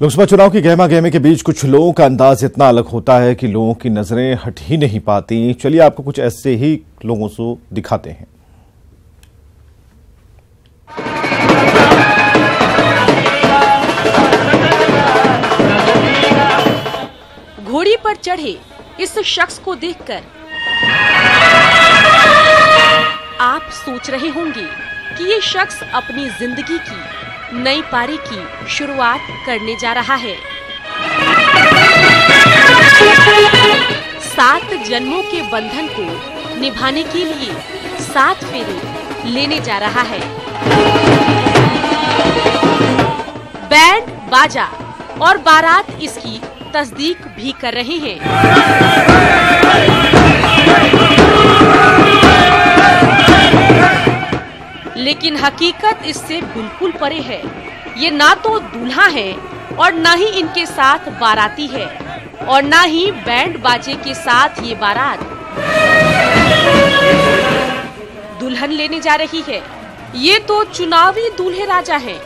लोकसभा चुनाव की गहमा गहमी के बीच कुछ लोगों का अंदाज इतना अलग होता है कि लोगों की नजरें हट ही नहीं पाती। चलिए आपको कुछ ऐसे ही लोगों को दिखाते हैं। घोड़ी पर चढ़े इस शख्स को देखकर आप सोच रहे होंगे कि ये शख्स अपनी जिंदगी की नई पारी की शुरुआत करने जा रहा है। 7 जन्मों के बंधन को निभाने के लिए 7 फेरे लेने जा रहा है। बैंड बाजा और बारात इसकी तस्दीक भी कर रहे हैं। लेकिन हकीकत इससे बिल्कुल परे है। ये ना तो दूल्हा है और ना ही इनके साथ बाराती है और ना ही बैंड बाजे के साथ ये बारात दुल्हन लेने जा रही है। ये तो चुनावी दूल्हे राजा हैं।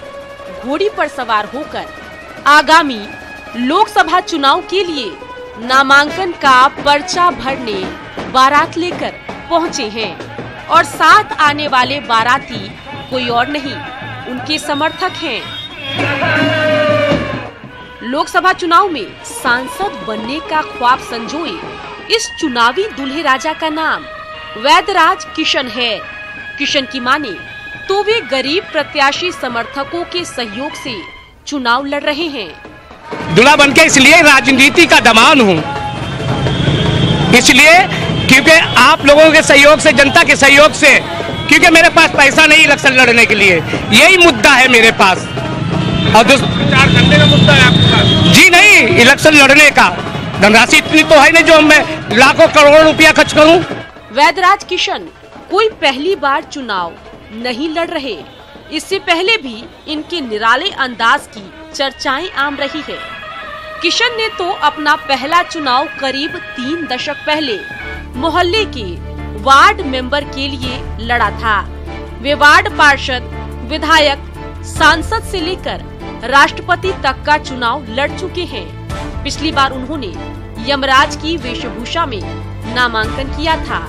घोड़ी पर सवार होकर आगामी लोकसभा चुनाव के लिए नामांकन का पर्चा भरने बारात लेकर पहुंचे हैं और साथ आने वाले बाराती कोई और नहीं, उनके समर्थक हैं। लोकसभा चुनाव में सांसद बनने का ख्वाब संजोए इस चुनावी दूल्हे राजा का नाम वैद्यराज किशन है। किशन की माने तो वे गरीब प्रत्याशी समर्थकों के सहयोग से चुनाव लड़ रहे हैं। दूल्हा बनके इसलिए राजनीति का दमान हूँ, इसलिए क्योंकि आप लोगों के सहयोग से, जनता के सहयोग से, क्योंकि मेरे पास पैसा नहीं इलेक्शन लड़ने के लिए, यही मुद्दा है मेरे पास। और प्रचार करने का मुद्दा है आपके पास? जी नहीं, इलेक्शन लड़ने का धनराशि इतनी तो है नहीं जो मैं लाखों करोड़ों रुपया खर्च करूं। वैद्यराज किशन कोई पहली बार चुनाव नहीं लड़ रहे। इससे पहले भी इनके निराले अंदाज की चर्चाएं आम रही है। किशन ने तो अपना पहला चुनाव करीब 3 दशक पहले मोहल्ले के वार्ड मेंबर के लिए लड़ा था। वे वार्ड पार्षद, विधायक, सांसद से लेकर राष्ट्रपति तक का चुनाव लड़ चुके हैं। पिछली बार उन्होंने यमराज की वेशभूषा में नामांकन किया था।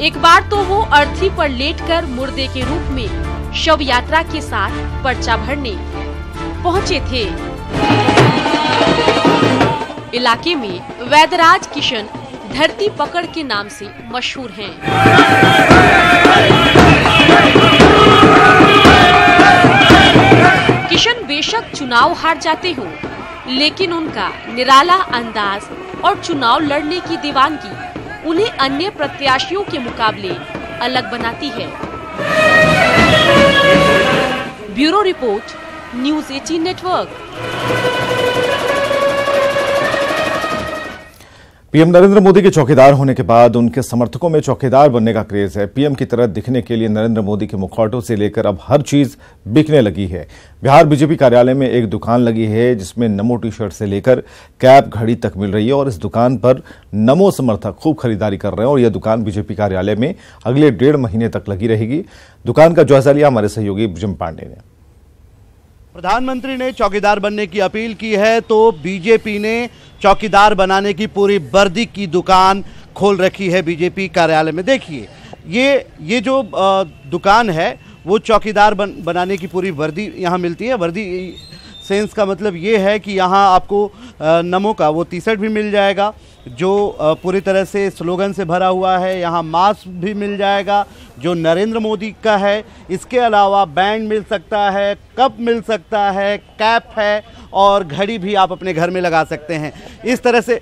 एक बार तो वो अर्थी पर लेटकर मुर्दे के रूप में शव यात्रा के साथ पर्चा भरने पहुंचे थे। इलाके में वैद्यराज किशन धरती पकड़ के नाम से मशहूर हैं। किशन बेशक चुनाव हार जाते हों, लेकिन उनका निराला अंदाज और चुनाव लड़ने की दीवानगी उन्हें अन्य प्रत्याशियों के मुकाबले अलग बनाती है। Bureau report, news 18 network. PM Narendra Modi के चौकीदार होने के बाद उनके समर्थकों में चौकीदार बनने का क्रेज है। पीएम की तरह दिखने के लिए नरेंद्र मोदी के मुखौटों से लेकर अब हर चीज बिकने लगी है। बिहार बीजेपी कार्यालय में एक दुकान लगी है जिसमें नमो टी-शर्ट से लेकर कैप, घड़ी तक मिल रही है और इस दुकान पर नमो समर्थक खूब खरीदारी कर रहे हैं और यह दुकान बीजेपी कार्यालय में अगले 1.5 महीने तक लगी रहेगी। दुकान का जायजा लिया हमारे सहयोगी भुजम पांडे ने। प्रधानमंत्री ने चौकीदार बनने की अपील की है तो बीजेपी ने चौकीदार बनाने की पूरी वर्दी की दुकान खोल रखी है बीजेपी कार्यालय में। देखिए ये जो दुकान है वो चौकीदार बनाने की पूरी वर्दी यहाँ मिलती है। वर्दी सेंस का मतलब ये है कि यहाँ आपको नमो का वो टी-शर्ट भी मिल जाएगा जो पूरी तरह से स्लोगन से भरा हुआ है। यहाँ मास्क भी मिल जाएगा जो नरेंद्र मोदी का है। इसके अलावा बैंड मिल सकता है, कप मिल सकता है, कैप है और घड़ी भी आप अपने घर में लगा सकते हैं इस तरह से।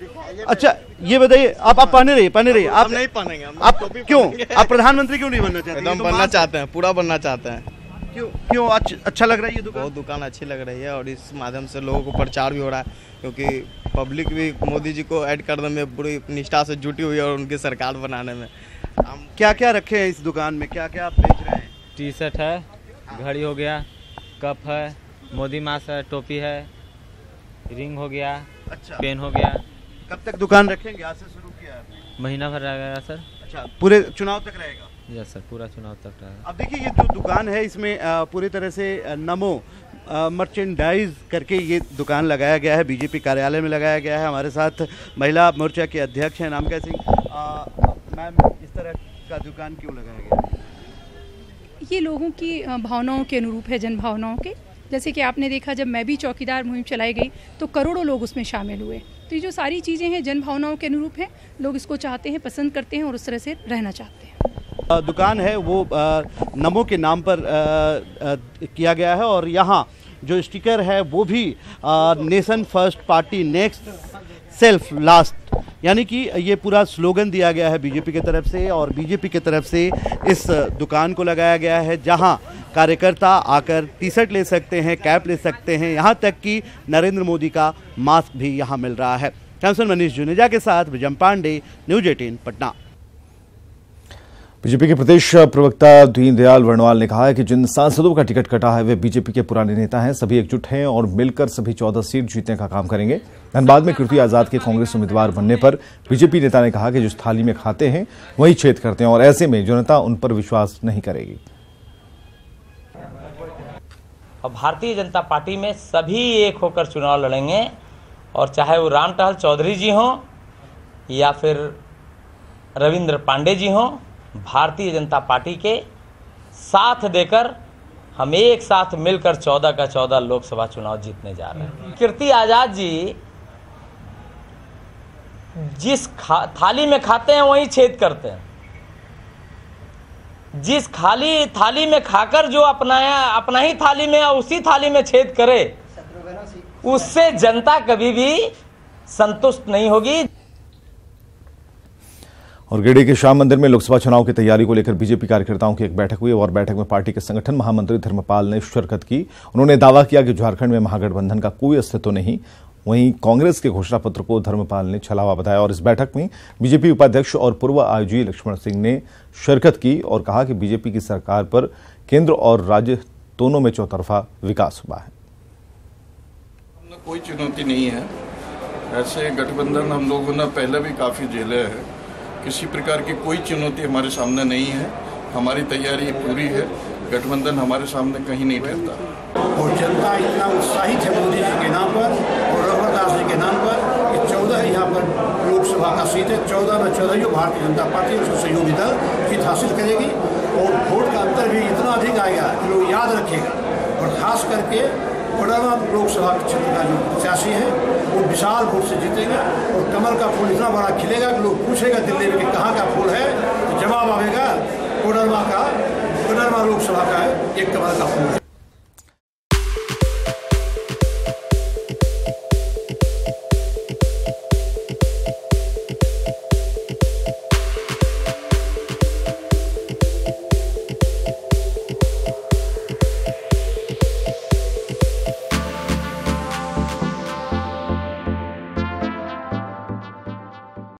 अच्छा ये बताइए, आप पहने रहिए। आप नहीं पहनेंगे। आप क्यों? आप प्रधानमंत्री क्यों नहीं बनना चाहते? एकदम बनना चाहते हैं, पूरा बनना चाहते हैं। क्यों अच्छा लग रहा है ये दुकान? बहुत दुकान अच्छी लग रही है और इस माध्यम से लोगों को प्रचार भी हो रहा है क्योंकि पब्लिक भी मोदी जी को ऐड करने में पूरी निष्ठा से जुटी हुई है और उनकी सरकार बनाने में। हम क्या क्या रखे हैं इस दुकान में? क्या क्या आप बेच रहे हैं? टी-शर्ट है, घड़ी हो गया, कप है, मोदी मास्क है, टोपी है, रिंग हो गया, अच्छा, पेन हो गया। कब तक दुकान रखेंगे? आज से शुरू किया है? महीना भर रहेगा सर। अच्छा, पूरे चुनाव तक रहेगा? यस सर, पूरा चुनाव तक रहेगा। अब देखिए ये जो दुकान है इसमें पूरी तरह से नमो मर्चेंडाइज करके ये दुकान लगाया गया है, बीजेपी कार्यालय में लगाया गया है। हमारे साथ महिला मोर्चा के अध्यक्ष हैं नामका सिंह। मैम, इस तरह का दुकान क्यों लगाया गया? ये लोगों की भावनाओं के अनुरूप है, जन भावनाओं के। जैसे कि आपने देखा जब मैं भी चौकीदार मुहिम चलाई गई तो करोड़ों लोग उसमें शामिल हुए। तो ये जो सारी चीज़ें हैं जन भावनाओं के अनुरूप हैं, लोग इसको चाहते हैं, पसंद करते हैं और उस तरह से रहना चाहते हैं। दुकान है वो नमो के नाम पर किया गया है और यहाँ जो स्टिकर है वो भी nation first party next self last, यानी कि ये पूरा स्लोगन दिया गया है बीजेपी की तरफ से और बीजेपी की तरफ से इस दुकान को लगाया गया है, जहां कार्यकर्ता आकर टी शर्ट ले सकते हैं, कैप ले सकते हैं, यहां तक कि नरेंद्र मोदी का मास्क भी यहां मिल रहा है। कैमसन मनीष जुनेजा के साथ विजम पांडे, न्यूज 18 पटना। बीजेपी के प्रदेश प्रवक्ता दीनदयाल वर्णवाल ने कहा है कि जिन सांसदों का टिकट कटा है वे बीजेपी के पुराने नेता हैं, सभी एकजुट हैं और मिलकर सभी 14 सीट जीतने का काम करेंगे। धनबाद में कीर्ति आजाद के कांग्रेस उम्मीदवार बनने पर बीजेपी नेता ने कहा कि जिस थाली में खाते हैं वही छेद करते हैं और ऐसे में जनता उन पर विश्वास नहीं करेगी। और भारतीय जनता पार्टी में सभी एक होकर चुनाव लड़ेंगे और चाहे वो राम टहल चौधरी जी हों या फिर रविंद्र पांडे जी हों, भारतीय जनता पार्टी के साथ देकर हम एक साथ मिलकर 14 का 14 लोकसभा चुनाव जीतने जा रहे हैं। कीर्ति आजाद जी जिस थाली में खाते हैं वही छेद करते हैं। जिस खाली थाली में खाकर जो अपना ही थाली में उसी थाली में छेद करे, उससे जनता कभी भी संतुष्ट नहीं होगी। और गिरिडीह के श्याम मंदिर में लोकसभा चुनाव की तैयारी को लेकर बीजेपी कार्यकर्ताओं की एक बैठक हुई और बैठक में पार्टी के संगठन महामंत्री धर्मपाल ने शिरकत की। उन्होंने दावा किया कि झारखंड में महागठबंधन का कोई अस्तित्व नहीं। वहीं कांग्रेस के घोषणा पत्र को धर्मपाल ने छलावा बताया और इस बैठक में बीजेपी उपाध्यक्ष और पूर्व आईजी लक्ष्मण सिंह ने शिरकत की और कहा कि बीजेपी की सरकार पर केंद्र और राज्य दोनों में चौतरफा विकास हुआ है। कोई चुनौती नहीं है, ऐसे गठबंधन हम लोगों ने पहले भी काफी झेले हैं। किसी प्रकार की कोई चुनौती हमारे सामने नहीं है, हमारी तैयारी पूरी है, गठबंधन हमारे सामने कहीं नहीं ठहरता। और जनता इतना उत्साहित है मोदी जी के नाम पर और रघुवर दास जी के नाम पर कि 14 यहाँ पर लोकसभा का सीट है, 14 में 14 जो भारतीय जनता पार्टी उसका सहयोगी दल जीत हासिल करेगी और वोट का अंतर भी इतना अधिक आएगा कि लोग याद रखेगा। और खास करके कोडरमा लोकसभा क्षेत्र का जो प्रत्याशी है वो विशाल वोट से जीतेगा और कमल का फूल इतना बड़ा खिलेगा कि लोग पूछेगा दिल्ली में कि कहाँ का फूल है, तो जवाब आएगा कोडरमा लोकसभा का है, एक कमल का फूल है।